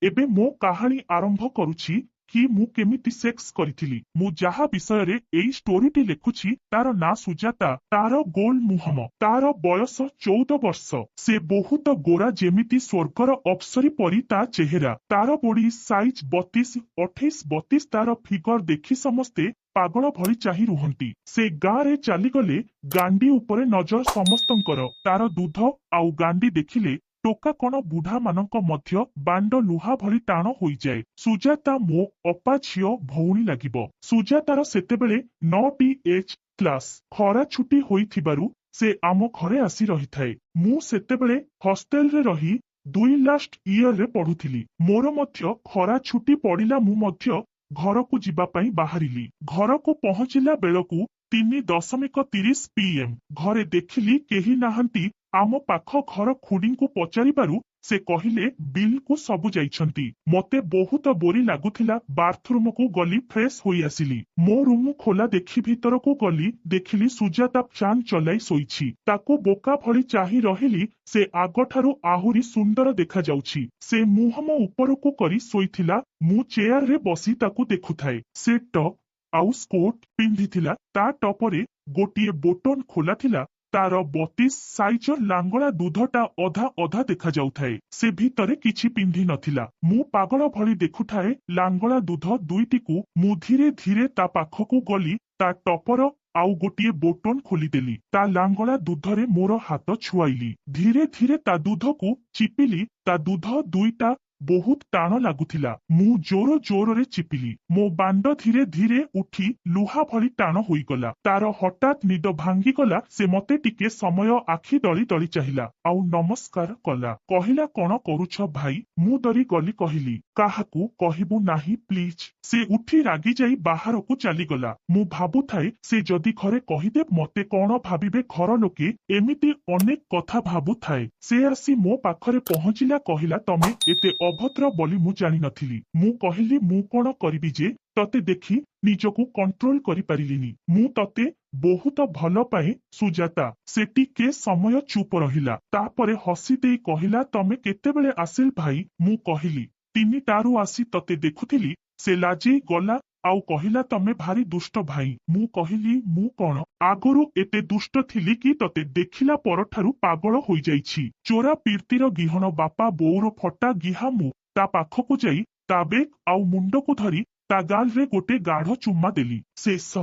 एबे मो कहानी आरंभ करुछि कि मु केमिति सेक्स करिथिली। मु जहा विषय एई स्टोरीटी लेखुछि तार ना सुजाता, तार गोल मुहम, तार बयस 14 वर्ष। से बहुत गोरा जेमिति स्वर्गर अप्सरी परी ता चेहरा, तार बॉडी साइज 32, 28, 32 तार फिगर देखि समस्ते पागल भली चाही रुहंती। से गाँरे चलीगले गांडी उपरे नजर समस्तंकर। तार दूध आउ गांडी देखिले टोका कण बुढ़ा मानक मध्य बांड लुहा भली टाण होइजाए। सुजाता मो अपा झियो भौणी लागिब। सुजातार सेतेबेले 9टी एच क्लास। खरा छुट्टी होइथिबारु से आम घरे आसी रहिथाए। मु सेतेबेले हॉस्टेल रे रही 2 लास्ट इयर रे पढ़ुथिली। मोर मध्य खरा छुट्टी पड़िला। मु मध्य घरकू जिबा पई बाहरिली। घरकू पहुंचिला बेलकू 3:30 PM। घरे देखिली केही नाहंती। आम पाख घर खुड़ीଙ୍କୁ पचारिबारु से कहिले बिल को सबु जाइछंती। मते बहुत बोरी लागुथिला। बाथरूम को गली फ्रेश होई आसिली। मो रूम खोला देखि भीतर को गली, देखिली सुजाता फैन चलाई सोईछि। ताको बोका भली चाही रहिली। से आगठारु आहुरी सुंदर देखा जाउछि। से मुहम उपरकू करी सोईथिला। मु चेयर रे बसी ताको देखुथाए। से टॉप आउ स्कोट पिंधिथिला। ता टॉपरे गोटिए बोटन खोला थिला। तार 32 साइजर लांगला दूधटा अधा अधा देखा जाउथाए। से भितरे किछि पिंधि नथिला। मु पागल भली देखुथाए लांगला दूध दुईटिकू। मु धीरे धीरे ता पाखकू गली। ता टपर आउ गोटिए बोटन खोलीदेली। ता लांगला दूधरे मोर हाथ छुआइली। धीरे धीरे ता दूधकू चिपिली। ता दूध दुईटा बहुत टाण लागुथिला। मु जोर जोर रे चिपिली। मो बांड धीरे धीरे उठी लुहा भली टाण होईगला। तार हठात निद भांगीगला। से मते टिके समय आखि दली दली चाहिला। आउ नमस्कार कला। कहिला कण करुछ भाई। मु डरी गली कहिली काहाकू कहिबु नाही प्लीज। से उठी रागी जाई बाहरकू चलीगला। मु भाबुथाए से जदि घरे कहिदे मते कण भाबिबे घर लोके। एमिति अनेक कथा भाबुथाए। से आसी मो पाखरे पहुंचिला। कहिला तमे एते अभद्र बोली मु जानि नथिली। मु कहिली मु कोन करिबि जे तते देखि निजकू कंट्रोल करि पारिलिनी। मु तते बहुत भल पाए सुजाता। से टिके समय चुप रहिला। तापरे हसी देई कहिला तमे केतेबेले आसिल भाई। मु कहिली 3टारू आसी तते देखुथिली। से लाजी गला आउ कहिला तमे भारी दुष्ट भाई। मु कहिली मु कोन आगरू एते दुष्ट थिली कि तते देखिला परठारू पागल होई जाईछि। चोरा पीर्तिर गिहन बापा बोउर फटा गिहा। मु ता पाखकू जाई ता बेक आउ मुंडकू धरी ता गाल रे गोटे गाढ़ चुम्मा देली। से स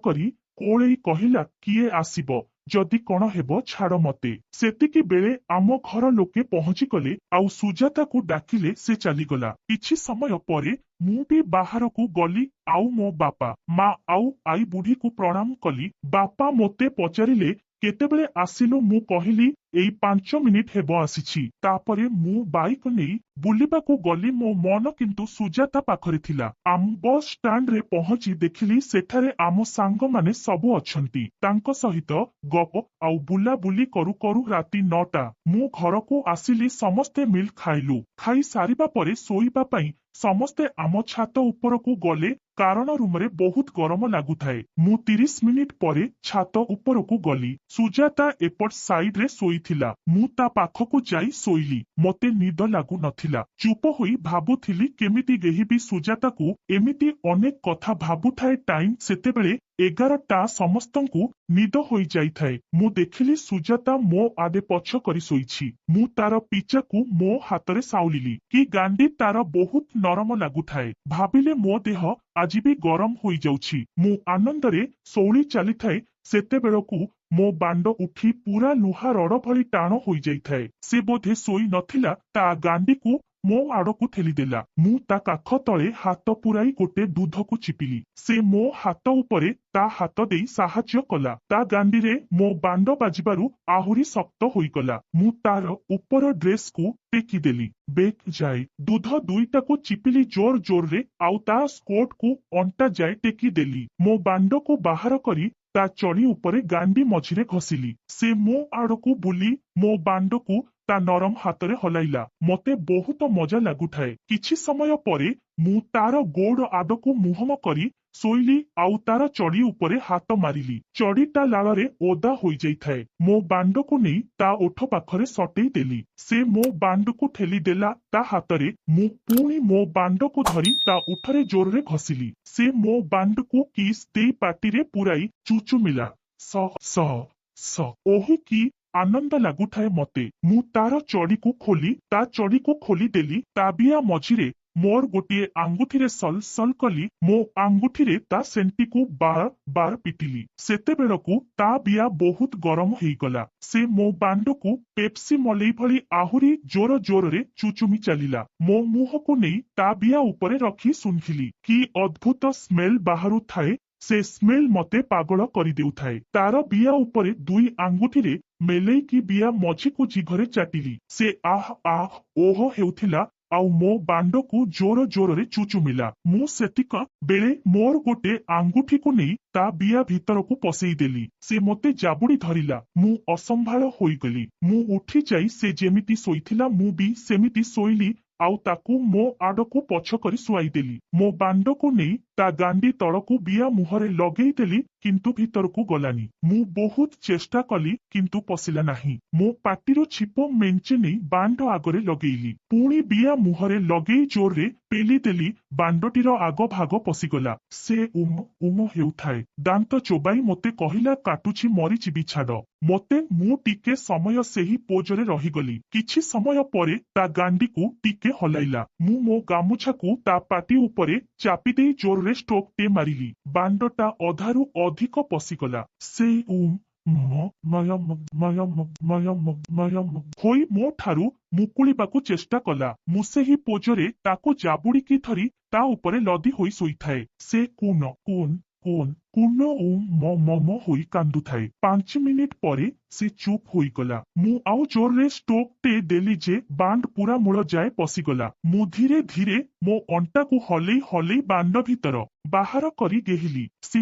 करी कोळेई कहिला किए आसीब जदि कण हेब छाड़ मते। सेतिकी बेले आम घर लोके पहुंची गले। आउ सुजाता को डाकिले। से चलीगला। किछि समय परे मु भी बाहरकू गली। आउ मो बापा माँ आउ आई बुढ़ी को प्रणाम कली। बापा मोते पचारिले केतेबेले आसिलु। मु कहिली एई 5 मिनिट हेब आसिछि। तापरे मु बाइक नेई बुलिबाकू गली। मो मन किंतु सुजाता पाखरे थिला। आम बस स्टैंड रे पहुंची देखिली सेठारे आम सांग माने सबु अछंती। तांको सहित गप आउ बुला बुली करू करू राति 9टा। मु घरकू आसिली। समस्ते मिल खाइलु। खाई सारिबा परे सोइबा पई समस्ते आम छात उपरकू गले। कारण रूमरे बहुत गरम लागुथाए। मु 30 मिनिट परे छात उपरकू गली। सुजाता एपट साइड रे सोईथिला। मु ता पाखकू जाई सोइली। मते निद लागु नथिला। चुप होई भाबुथिली केमिति गेहिबी सुजाताकू। एमिति अनेक कथा भाबुथाए। टाइम सेतेबेले 11टा। समस्तंकू निद होई जाइथाए। मु देखिली सुजाता मो आदे पछ करी सोईछि। मु तार पिचाकू मो हातरे साउलिली कि गांडी तार बहुत नरम लागुथाए। भाबिले मो देह आज भी गरम होई जाउछि। मु आनंदरे सौली चलीथाए। सेतेबेलकू मो बांड उठी पूरा लुहा रड़ भली टाण होई जाइथाए। से बोधे सोई नथिला। ता गांडीकू मो आड़कू ठेलीदेला। मु ता काख तले हाथ पुराई गोटे दूधकू चिपिली। से मो हाथ उपरे ता हाथ देई साहाଯ୍ୟ कला। ता गांडीरे मो बांड बाजिबारु आहुरी शक्त होईगला। मु तार उपर ड्रेस को टेकीदेली। बेक जाए दूध दुईटाकू चिपिली जोर जोर रे। आउ ता स्कोट को अंटा जाए टेकीदेली। मो बांड को बाहर करी ता चढ़ी उपरे गांडी मझिरे घसिली। से मो आड़कू बुली मो बांड को ता नरम हातरे हलाइला। मते बहुत मजा लागुथाए। किछि समय परे मु तार गोड़ आडकू मुहम करी ଶୋଇଲି ଆଉ ତାର ଚଡି ଉପରେ ହାତ ମାରିଲି। ଚଡିଟା ଲାଳରେ ଓଦା ହୋଇଯାଇଥାଏ। ମୋ ବାଣ୍ଡକୁ ନେଇ ତା ଓଠ ପାଖରେ ସଟେଇ ଦେଲି। ସେ ମୋ ବାଣ୍ଡକୁ ଠେଲିଦେଲା ତା ହାତରେ। ମୁଁ ପୁଣି ମୋ ବାଣ୍ଡକୁ ଧରି ତା ଓଠରେ ଜୋରରେ ଘଷିଲି। ସେ ମୋ ବାଣ୍ଡକୁ କିସ୍ ଦେଇ ପାଟିରେ ପୁରାଇ ଚୁଚୁମିଲା। ସ ସ ସ ଓହି କି ଆନନ୍ଦ ଲାଗୁଥାଏ ମତେ। ମୁଁ ତାର ଚଡିକୁ ଖୋଲିଦେଲି। ତାବିଆ ମଝିରେ ମୋର ଗୋଟିଏ ଆଙ୍ଗୁଠିରେ ସଲ ସଲ କଲି। ମୋ ଆଙ୍ଗୁଠିରେ ତା ସେଣ୍ଟିକୁ ବାର ବାର ପିଟିଲି। ସେତେବେଳକୁ ତା ବିଆ ବହୁତ ଗରମ ହେଇଗଲା। ସେ ମୋ ବାଣ୍ଡକୁ ପେପ୍ସି ମଲେଇ ଭଳି ଆହୁରି ଜୋର ଜୋରରେ ଚୁଚୁମି ଚାଲିଲା। ମୋ ମୁହଁକୁ ନେଇ ତା ବିଆ ଉପରେ ରଖି ଶୁଙ୍ଘିଲି। କି ଅଦ୍ଭୁତ ସ୍ମେଲ ବାହାରୁଥାଏ। ସେ ସ୍ମେଲ ମତେ ପାଗଳ କରିଦେଉଥାଏ। ତାର ବିଆ ଉପରେ ଦୁଇ ଆଙ୍ଗୁଠିରେ ମେଲେଇକି ବିଆ ମଝିକୁ ଜିଭରେ ଚାଟିଲି। ସେ ଆହ ଆହ ଓହ ହେଉଥିଲା ଆଉ ମୋ ବାଣ୍ଡକୁ ଜୋର ଜୋରରେ ଚୁଚୁମିଲା। ମୁଁ ସେତିକ ବେଳେ ମୋର ଗୋଟେ ଆଙ୍ଗୁଠିକୁ ନେଇ ତା ବିଆ ଭିତରକୁ ପଶେଇଦେଲି। ସେ ମତେ ଜାବୁଡି ଧରିଲା। ମୁଁ ଅସମ୍ଭାଳ ହୋଇଗଲି। ମୁଁ ଉଠି ଯାଇ ସେ ଯେମିତି ଶୋଇଥିଲା ମୁଁ ବି ସେମିତି ଶୋଇଲି ଆଉ ତାକୁ ମୋ ଆଡକୁ ପଛ କରି ଶୁଆଇଦେଲି। ମୋ ବାଣ୍ଡକୁ ନେଇ ତା ଗାଣ୍ଡି ତଳକୁ ବିଆ ମୁହଁରେ ଲଗେଇଦେଲି କିନ୍ତୁ ଭିତରକୁ ଗଲାନି। ମୁଁ ବହୁତ ଚେଷ୍ଟା କଲି କିନ୍ତୁ ପଶିଲା ନାହିଁ। ମୋ ପାଟିରୁ ଛିପ ମେଞ୍ଚେ ନେଇ ବାଣ୍ଡ ଆଗରେ ଲଗେଇଲି। ପୁଣି ବିଆ ମୁହଁରେ ଲଗେଇ ଜୋରରେ ପେଲିଦେଲି। ବାଣ୍ଡଟିର ଆଗ ଭାଗ ପଶିଗଲା। ସେ ଉମ ହେଉଥାଏ। ଦାନ୍ତ ଚୋବାଇ ମୋତେ କହିଲା କାଟୁଛି ମରିଯିବି ଛାଡ ମୋତେ। ମୁଁ ଟିକେ ସମୟ ସେହି ପୋଜରେ ରହିଗଲି। କିଛି ସମୟ ପରେ ତା ଗାଣ୍ଡିକୁ ଟିକେ ହଲାଇଲା। ମୁଁ ମୋ ଗାମୁଛାକୁ ତା ପାଟି ଉପରେ ଚାପି ଦେଇ ଜୋରରେ ଷ୍ଟ୍ରୋକଟେ ମାରିଲି। ବାଣ୍ଡଟା ଅଧାରୁ ଅଧିକ ପଶିଗଲା। ସେ ହୋଇ ମୋ ଠାରୁ ମୁକୁଳିବାକୁ ଚେଷ୍ଟା କଲା। ମୁଁ ସେହି ପୋଜରେ ତାକୁ ଜାବୁଡିକି ଧରି ତା ଉପରେ ଲଦି ହୋଇ ଶୋଇଥାଏ। ସେ କୁନ ହୋଇ କାନ୍ଦୁଥାଏ। 5 ମିନିଟ ପରେ ସେ ଚୁପ ହୋଇଗଲା। ମୁଁ ଆଉ ଜୋରରେ ଷ୍ଟ୍ରୋକଟେ ଦେଲି ଯେ ବାଣ୍ଡ ପୁରା ମୂଳ ଯାଏ ପଶିଗଲା। ମୁଁ ଧୀରେ ଧୀରେ ମୋ ଅଣ୍ଟାକୁ ହଲେଇ ହଲେଇ ବାଣ୍ଡ ଭିତର ବାହାର କରି ଗେହିଲି। ସେ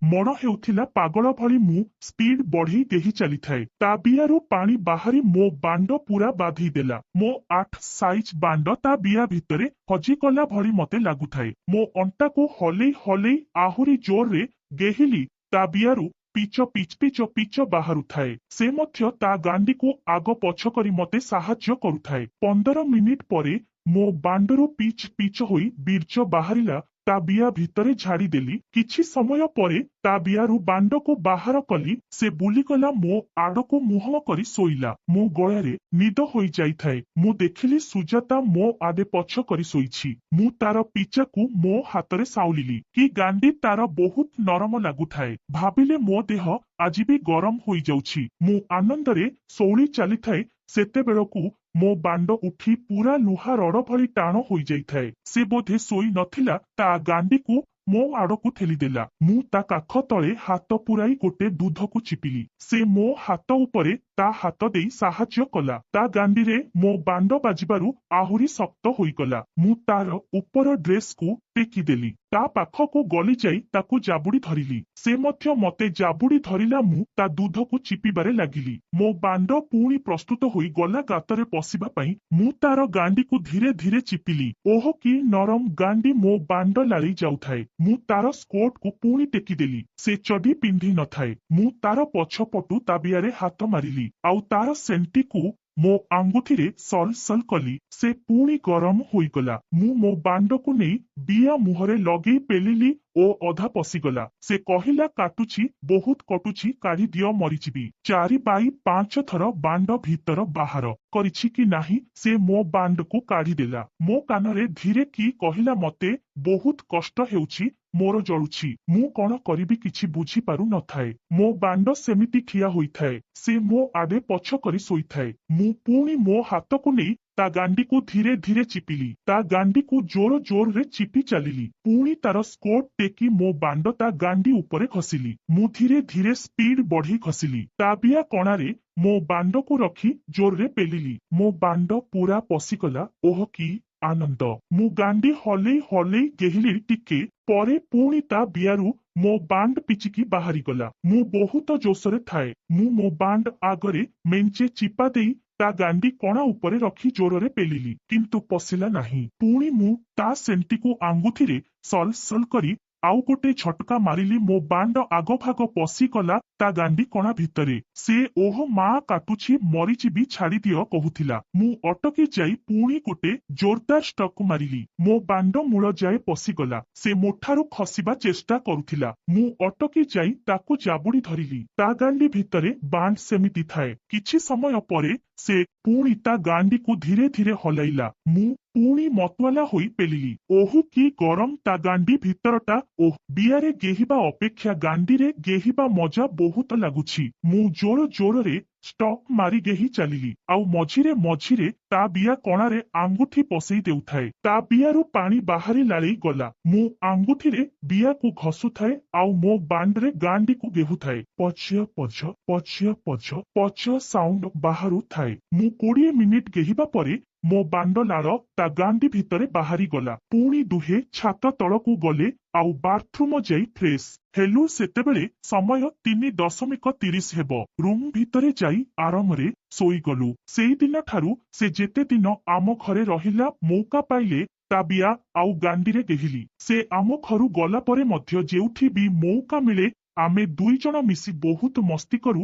ମଣ ହେଉଥିଲା ପାଗଳ ଭଳି। ମୁଁ ସ୍ପିଡ ବଢେଇ ଦେଇ ଚାଲିଥାଏ। ତାବିଆରୁ ପାଣି ବାହାରି ମୋ ବାଣ୍ଡ ପୁରା ବାଧେଇ ଦେଲା। ମୋ 8 ସାଇଜ ବାଣ୍ଡ ତା ବିଆ ଭିତରେ ହଜିଗଲା ଭଳି ମତେ ଲାଗୁଥାଏ। ମୋ ଅଣ୍ଟାକୁ ହଲେଇ ହଲେଇ ଆହୁରି ଜୋରରେ ଗେହିଲି। ତାବିଆରୁ ପିଚ ବାହାରୁଥାଏ। ସେ ମଧ୍ୟ ତା ଗାଣ୍ଡିକୁ ଆଗ ପଛ କରି ମତେ ସାହାଯ୍ୟ କରୁଥାଏ। 15 ମିନିଟ ପରେ ମୋ ବାଣ୍ଡରୁ ପିଚ ହୋଇ ବୀର୍ଯ୍ୟ ବାହାରିଲା। ତା ବିଆ ଭିତରେ ଝାଡିଦେଲି। କିଛି ସମୟ ପରେ ତା ବିଆରୁ ବାଣ୍ଡକୁ ବାହାର କଲି। ସେ ବୁଲିଗଲା ମୋ ଆଡକୁ ମୁହଁ କରି ଶୋଇଲା। ମୋ ଗଳାରେ ନିଦ ହୋଇଯାଇଥାଏ। ମୁଁ ଦେଖିଲି ସୁଜାତା ମୋ ଆଡେ ପଛ କରି ଶୋଇଛି। ମୁଁ ତାର ପିଚାକୁ ମୋ ହାତରେ ସାଉଲିଲି। କି ଗାଣ୍ଡି ତାର ବହୁତ ନରମ ଲାଗୁଥାଏ। ଭାବିଲେ ମୋ ଦେହ ଆଜି ବି ଗରମ ହୋଇଯାଉଛି। ମୁଁ ଆନନ୍ଦରେ ଶୋଉଳି ଚାଲିଥାଏ। ସେତେବେଳକୁ ମୋ ବାଣ୍ଡ ଉଠି ପୁରା ଲୁହା ରଡ ଭଳି ଟାଣ ହୋଇଯାଇଥାଏ। ସେ ବୋଧେ ଶୋଇ ନଥିଲା। ତା ଗାଣ୍ଡିକୁ ମୋ ଆଡକୁ ଠେଲିଦେଲା। ମୁଁ ତା କାଖ ତଳେ ହାତ ପୁରାଇ ଗୋଟେ ଦୁଧକୁ ଚିପିଲି। ସେ ମୋ ହାତ ଉପରେ ତା ହାତ ଦେଇ ସାହାଯ୍ୟ କଲା। ତା ଗାଣ୍ଡିରେ ମୋ ବାଣ୍ଡ ବାଜିବାରୁ ଆହୁରି ଶକ୍ତ ହୋଇଗଲା। ମୁଁ ତାର ଉପର ଡ୍ରେସକୁ ଟେକିଦେଲି। ତା ପାଖକୁ ଗଲି ଯାଇ ତାକୁ ଜାବୁଡି ଧରିଲି। ସେ ମଧ୍ୟ ମତେ ଜାବୁଡି ଧରିଲା। ମୁଁ ତା ଦୁଧକୁ ଚିପିବାରେ ଲାଗିଲି। ମୋ ବାଣ୍ଡ ପୁଣି ପ୍ରସ୍ତୁତ ହୋଇ ଗଲା ଗାତରେ ପଶିବା ପାଇଁ। ମୁଁ ତାର ଗାଣ୍ଡିକୁ ଧୀରେ ଧୀରେ ଚିପିଲି। ଓହ କି ନରମ ଗାଣ୍ଡି ମୋ ବାଣ୍ଡ ଲାଳି ଯାଉଥାଏ। ମୁଁ ତାର ସ୍କୋର୍ଟକୁ ପୁଣି ଟେକିଦେଲି। ସେ ଚଡି ପିନ୍ଧି ନଥାଏ। ମୁଁ ତାର ପଛପଟୁ ତାବିଆରେ ହାତ ମାରିଲି ଆଉ ତାର ସେଣ୍ଟିକୁ ମୋ ଆଙ୍ଗୁଠିରେ ସଲ ସଲ କଲି। ସେ ପୁଣି ଗରମ ହୋଇଗଲା। ମୁଁ ମୋ ବାଣ୍ଡକୁ ନେଇ ବିଆ ମୁହଁରେ ଲଗେଇ ପେଲିଲି ଓ ଅଧା ପଶିଗଲା। ସେ କହିଲା କାଟୁଛି ବହୁତ କଟୁଛି କାଢିଦିଅ ମରିଯିବି। 4x5 ଥର ବାଣ୍ଡ ଭିତର ବାହାର କରିଛି କି ନାହିଁ ସେ ମୋ ବାଣ୍ଡକୁ କାଢିଦେଲା। ମୋ କାନରେ ଧୀରେ କି କହିଲା ମତେ ବହୁତ କଷ୍ଟ ହେଉଛି। ମୋର ଜଳୁଛି। ମୁଁ କଣ କରିବି କିଛି ବୁଝିପାରୁ ନଥାଏ। ମୋ ବାଣ୍ଡ ସେମିତି ଠିଆ ହୋଇଥାଏ। ସେ ମୋ ଆଡେ ପଛ କରି ଶୋଇଥାଏ। ମୁଁ ପୁଣି ମୋ ହାତକୁ ନେଇ ତା ଗାଣ୍ଡିକୁ ଧୀରେ ଧୀରେ ଚିପିଲି। ତା ଗାଣ୍ଡିକୁ ଜୋର ଜୋରରେ ଚିପି ଚାଲିଲି। ପୁଣି ତାର ସ୍କୋର୍ଟ ଟେକି ମୋ ବାଣ୍ଡ ତା ଗାଣ୍ଡି ଉପରେ ଘଷିଲି। ମୁଁ ଧୀରେ ଧୀରେ ସ୍ପିଡ ବଢେଇ ଘଷିଲି। ତାବିଆ କଣାରେ ମୋ ବାଣ୍ଡକୁ ରଖି ଜୋରରେ ପେଲିଲି। ମୋ ବାଣ୍ଡ ପୁରା ପଶିଗଲା। ଓହ କି ଆନନ୍ଦ। ମୁଁ ଗାଣ୍ଡି ହଲେଇ ହଲେଇ ଗେହିଲି ଟିକେ ପରେ ପୁଣି ତା ବିଆରୁ ମୋ ବାଣ୍ଡ ପିଚିକି ବାହାରିଗଲା। ମୁଁ ବହୁତ ଜୋସରେ ଥାଏ। ମୁଁ ମୋ ବାଣ୍ଡ ଆଗରେ ମେଞ୍ଚେ ଚିପା ଦେଇ ତା ଗାଣ୍ଡି କଣା ଉପରେ ରଖି ଜୋରରେ ପେଲିଲି, କିନ୍ତୁ ପଶିଲା ନାହିଁ। ପୁଣି ମୁଁ ତା ସେଣ୍ଟିକୁ ଆଙ୍ଗୁଠିରେ ସଲ୍ ସଲ୍ କରି ଆଉ ଗୋଟେ ଝଟକା ମାରିଲି। ମୋ ବାଣ୍ଡ ଆଗଭାଗ ପଶିଗଲା ତା ଗାଣ୍ଡି କଣା ଭିତରେ। ସେ ଓହ ମା କାଟୁଛି, ମରିଯିବି, ଛାଡ଼ିଦିଅ କହୁଥିଲା। ମୁଁ ଅଟକି ଯାଇ ପୁଣି ଗୋଟେ ଜୋରଦାର ଷ୍ଟକ୍ ମାରିଲି। ମୋ ବାଣ୍ଡ ମୂଳ ଯାଏ ପଶିଗଲା। ସେ ମୋଠାରୁ ଖସିବା ଚେଷ୍ଟା କରୁଥିଲା। ମୁଁ ଅଟକି ଯାଇ ତାକୁ ଜାବୁଡ଼ି ଧରିଲି। ତା ଗାଣ୍ଡି ଭିତରେ ବାଣ୍ଡ ସେମିତି ଥାଏ। କିଛି ସମୟ ପରେ ସେ ପୁଣି ତା ଗାଣ୍ଡିକୁ ଧୀରେ ଧୀରେ ହଲାଇଲା। ମୁଁ ପୁଣି ମତୁଆଲା ହୋଇ ପେଲିଲି। ଓହୁ କି ଗରମ ତା ଗାଣ୍ଡି ଭିତରଟା। ଓହ, ବିଆରେ ଗେହିବା ଅପେକ୍ଷା ଗାଣ୍ଡିରେ ଗେହିବା ମଜା ବହୁତ ଲାଗୁଛି। ମୁଁ ଜୋର ଜୋରରେ ଷ୍ଟକ୍ ମାରି ଗେହି ଚାଲିଲି, ଆଉ ମଝିରେ ମଝିରେ ତା ବିଆ କଣାରେ ଆଙ୍ଗୁଠି ପଶେଇ ଦେଉଥାଏ। ତା ବିଆରୁ ପାଣି ବାହାରି ଲାଳେଇ ଗଲା। ମୁଁ ଆଙ୍ଗୁଠିରେ ବିଆକୁ ଘଷୁଥାଏ ଆଉ ମୋ ବାଣ୍ଡରେ ଗାଣ୍ଡିକୁ ଗେହୁଥାଏ। ପଛ ପଛ ପଛ ପଛ ପଛ ସାଉଣ୍ଡ ବାହାରୁଥାଏ। ମୁଁ 20 ମିନିଟ୍ ଗେହିବା ପରେ ମୋ ବାଣ୍ଡ ଲାଳ ତା ଗାଣ୍ଡି ଭିତରେ ବାହାରି ଗଲା। ପୁଣି ଦୁହେଁ ଛାତ ତଳକୁ ଗଲେ ଆଉ ବାଥରୁମ ଯାଇ ଫ୍ରେଶ ହେଲୁ। ସେତେବେଳେ ସମୟ 3:30 ହେବ। ରୁମ ଭିତରେ ଯାଇ ଆରାମରେ ଶୋଇଗଲୁ। ସେଇଦିନ ଠାରୁ ସେ ଯେତେ ଦିନ ଆମ ଘରେ ରହିଲା, ମୌକା ପାଇଲେ ତା ବିଆ ଆଉ ଗାଣ୍ଡିରେ ଗେହିଲି। ସେ ଆମ ଘରୁ ଗଲା ପରେ ମଧ୍ୟ ଯେଉଁଠି ବି ମୌକା ମିଳେ ଆମେ ଦୁଇଜଣ ମିଶି ବହୁତ ମସ୍ତି କରୁ।